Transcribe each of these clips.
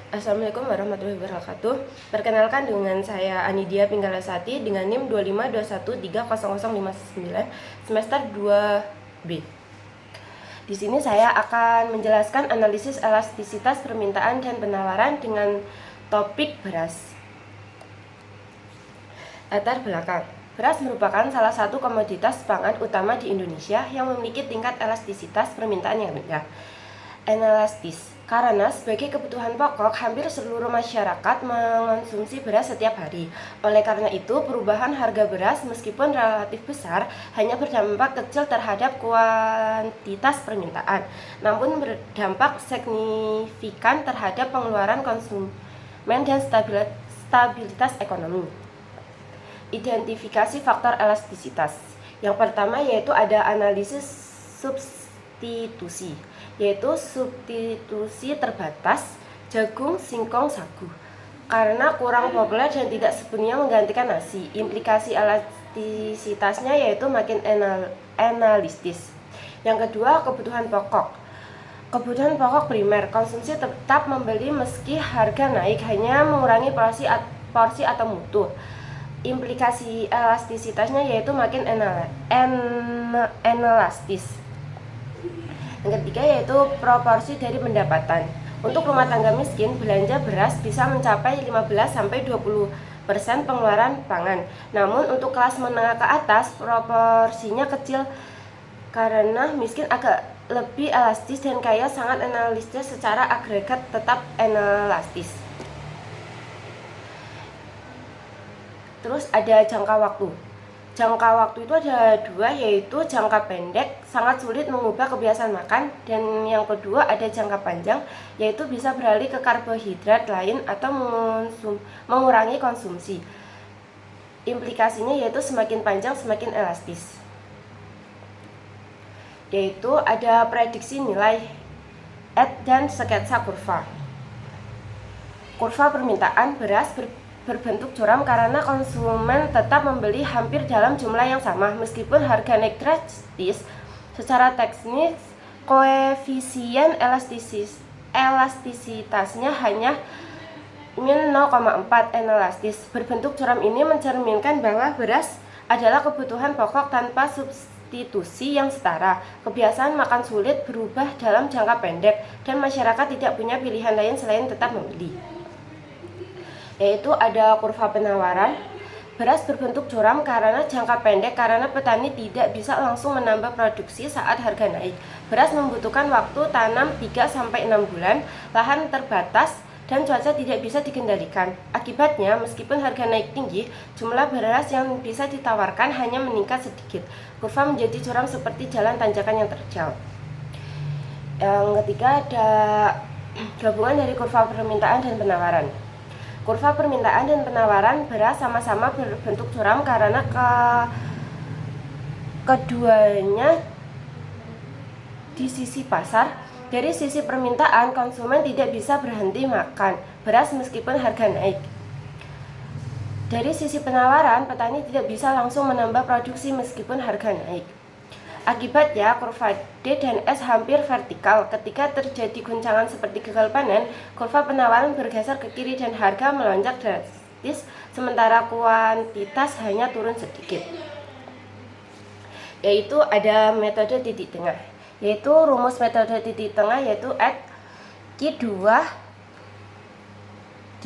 Assalamualaikum warahmatullahi wabarakatuh. Perkenalkan dengan saya Anidia Pinggalasati dengan NIM 252130059 semester 2B. Di sini saya akan menjelaskan analisis elastisitas permintaan dan penawaran dengan topik beras. Latar belakang. Beras merupakan salah satu komoditas pangan utama di Indonesia yang memiliki tingkat elastisitas permintaan yang rendah. Inelastis, karena sebagai kebutuhan pokok hampir seluruh masyarakat mengonsumsi beras setiap hari. Oleh karena itu, perubahan harga beras meskipun relatif besar hanya berdampak kecil terhadap kuantitas permintaan, namun berdampak signifikan terhadap pengeluaran konsumen dan stabilitas ekonomi. Identifikasi faktor elastisitas. Yang pertama yaitu ada analisis substitusi, yaitu substitusi terbatas jagung, singkong, sagu karena kurang populer dan tidak sepenuhnya menggantikan nasi. Implikasi elastisitasnya yaitu makin analitis. Yang kedua, kebutuhan pokok. Kebutuhan pokok primer, konsumsi tetap membeli meski harga naik, hanya mengurangi porsi atau mutu. Implikasi elastisitasnya yaitu makin inelastis. Yang ketiga yaitu proporsi dari pendapatan. Untuk rumah tangga miskin, belanja beras bisa mencapai 15-20% pengeluaran pangan. Namun untuk kelas menengah ke atas, proporsinya kecil karena miskin agak lebih elastis dan kaya sangat inelastis, secara agregat tetap inelastis. Terus ada jangka waktu. Jangka waktu itu ada dua, yaitu jangka pendek, sangat sulit mengubah kebiasaan makan, dan yang kedua ada jangka panjang, yaitu bisa beralih ke karbohidrat lain atau mengurangi konsumsi. Implikasinya yaitu semakin panjang semakin elastis. Yaitu ada prediksi nilai dan sketsa kurva. Kurva permintaan beras berbentuk curam karena konsumen tetap membeli hampir dalam jumlah yang sama meskipun harga naik drastis. Secara teknis, koefisien elastisitasnya hanya min 0,4 inelastis. Berbentuk curam ini mencerminkan bahwa beras adalah kebutuhan pokok tanpa substitusi yang setara. Kebiasaan makan sulit berubah dalam jangka pendek dan masyarakat tidak punya pilihan lain selain tetap membeli. Yaitu ada kurva penawaran. Beras berbentuk curam karena jangka pendek karena petani tidak bisa langsung menambah produksi saat harga naik. Beras membutuhkan waktu tanam 3-6 bulan, lahan terbatas, dan cuaca tidak bisa dikendalikan. Akibatnya, meskipun harga naik tinggi, jumlah beras yang bisa ditawarkan hanya meningkat sedikit. Kurva menjadi curam seperti jalan tanjakan yang terjal. Yang ketiga ada gabungan dari kurva permintaan dan penawaran. Kurva permintaan dan penawaran beras sama-sama berbentuk curam karena keduanya di sisi pasar. Dari sisi permintaan, konsumen tidak bisa berhenti makan beras meskipun harga naik. Dari sisi penawaran, petani tidak bisa langsung menambah produksi meskipun harga naik. Akibatnya, kurva D dan S hampir vertikal. Ketika terjadi guncangan seperti gagal panen, kurva penawaran bergeser ke kiri dan harga melonjak drastis, sementara kuantitas hanya turun sedikit. Yaitu ada metode titik tengah. Yaitu rumus metode titik tengah yaitu Q2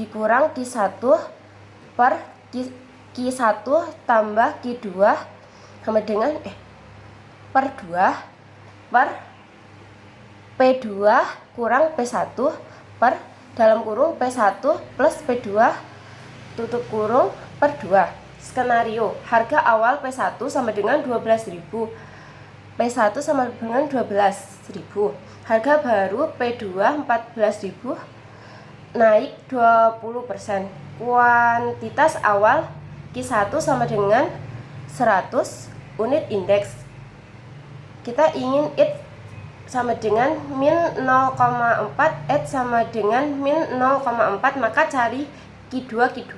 dikurang Q1 per Q1 tambah Q2 sama dengan per 2 per P2 kurang P1 per dalam kurung P1 plus P2 tutup kurung per 2. Skenario, harga awal P1 sama dengan 12.000, P1 sama dengan 12.000, harga baru P2 14.000, naik 20%. Kuantitas awal Q1 sama dengan 100 unit indeks. Kita ingin it sama dengan min 0,4, it sama dengan min 0,4, maka cari Q2.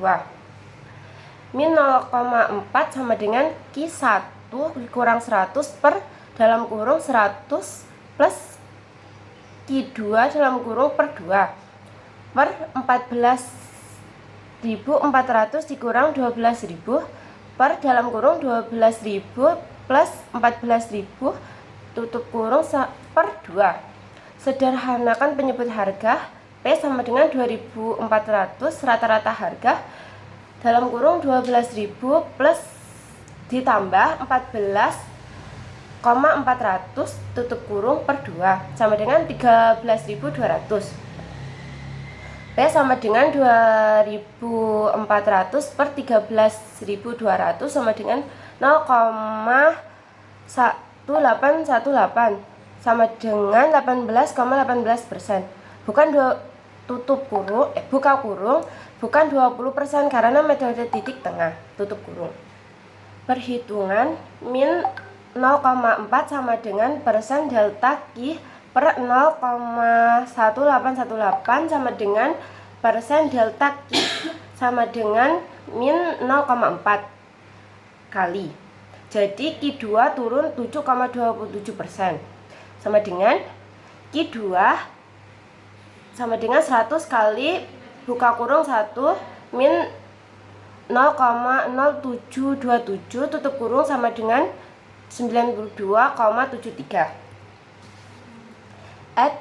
Min 0,4 sama dengan Q1 kurang 100 per dalam kurung 100 plus Q2 dalam kurung per 2. per 14.400 dikurang 12.000 per dalam kurung 12.000 plus 14.000 tutup kurung per 2. Sederhanakan penyebut harga. P sama dengan 2.400 rata-rata harga dalam kurung 12.000 plus ditambah 14.400 tutup kurung per 2 sama dengan 13.200. P sama dengan 2.400 per 13.200 sama dengan 0,1818 sama dengan 18,18%. Buka kurung bukan 20% karena metode titik tengah tutup kurung. Perhitungan min 0,4 sama dengan persen delta Q per 0,1818 sama dengan persen delta Q sama dengan min 0,4 kali. Jadi Q2 turun 7,27% sama dengan Q2 sama dengan 100 kali buka kurung 1 min 0,0727 tutup kurung sama dengan 92,73. Add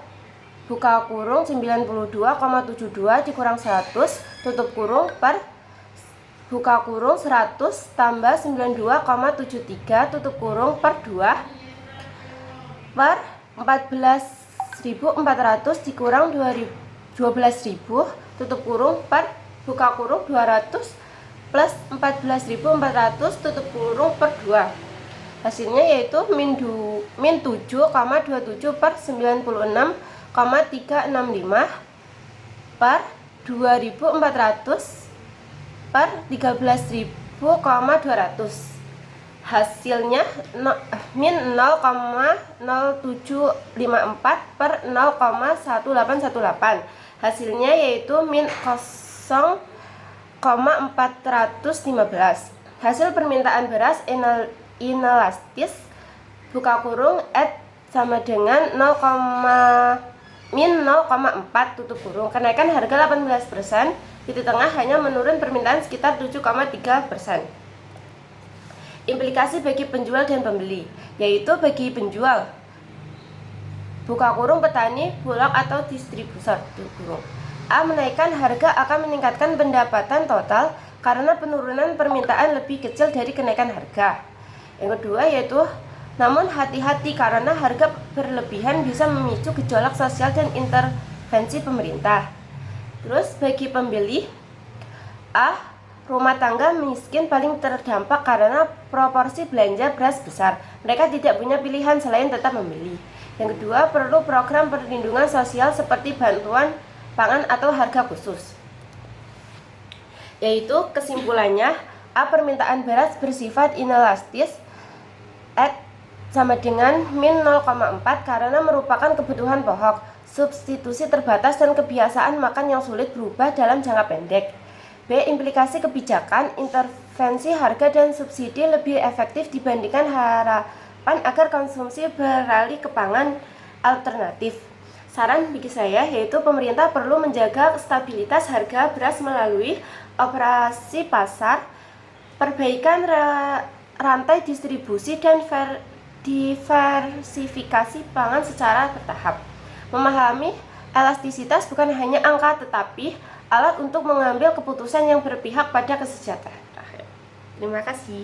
buka kurung 92,72 dikurang 100 tutup kurung per buka kurung 100 tambah 92,73 tutup kurung per 2 per 14.400 dikurang 12.000 tutup kurung per buka kurung 200 plus 14.400 tutup kurung per 2. Hasilnya yaitu min 7,27 per 96,365 per 2.400 per 13.200. Hasilnya min 0,0754 per 0,1818. Hasilnya yaitu min 0,415. Hasil permintaan beras inelastis buka kurung add sama dengan min 0,4 tutup kurung. Kenaikan harga 18%, titik tengah hanya menurun permintaan sekitar 7,3%. Implikasi bagi penjual dan pembeli, yaitu bagi penjual buka kurung petani, bulog atau distributor tutup kurung. A. Menaikkan harga akan meningkatkan pendapatan total karena penurunan permintaan lebih kecil dari kenaikan harga. Yang kedua yaitu namun hati-hati karena harga berlebihan bisa memicu gejolak sosial dan intervensi pemerintah. Terus bagi pembeli, A. Rumah tangga miskin paling terdampak karena proporsi belanja beras besar. Mereka tidak punya pilihan selain tetap membeli. Yang kedua, perlu program perlindungan sosial seperti bantuan pangan atau harga khusus. Yaitu kesimpulannya, A. Permintaan beras bersifat inelastis sama dengan min 0,4 karena merupakan kebutuhan pokok, substitusi terbatas dan kebiasaan makan yang sulit berubah dalam jangka pendek. B. Implikasi kebijakan, intervensi harga dan subsidi lebih efektif dibandingkan harapan agar konsumsi beralih ke pangan alternatif. Saran bagi saya yaitu pemerintah perlu menjaga stabilitas harga beras melalui operasi pasar, perbaikan rantai distribusi dan diversifikasi pangan secara bertahap. Memahami elastisitas bukan hanya angka tetapi alat untuk mengambil keputusan yang berpihak pada kesejahteraan. Terima kasih.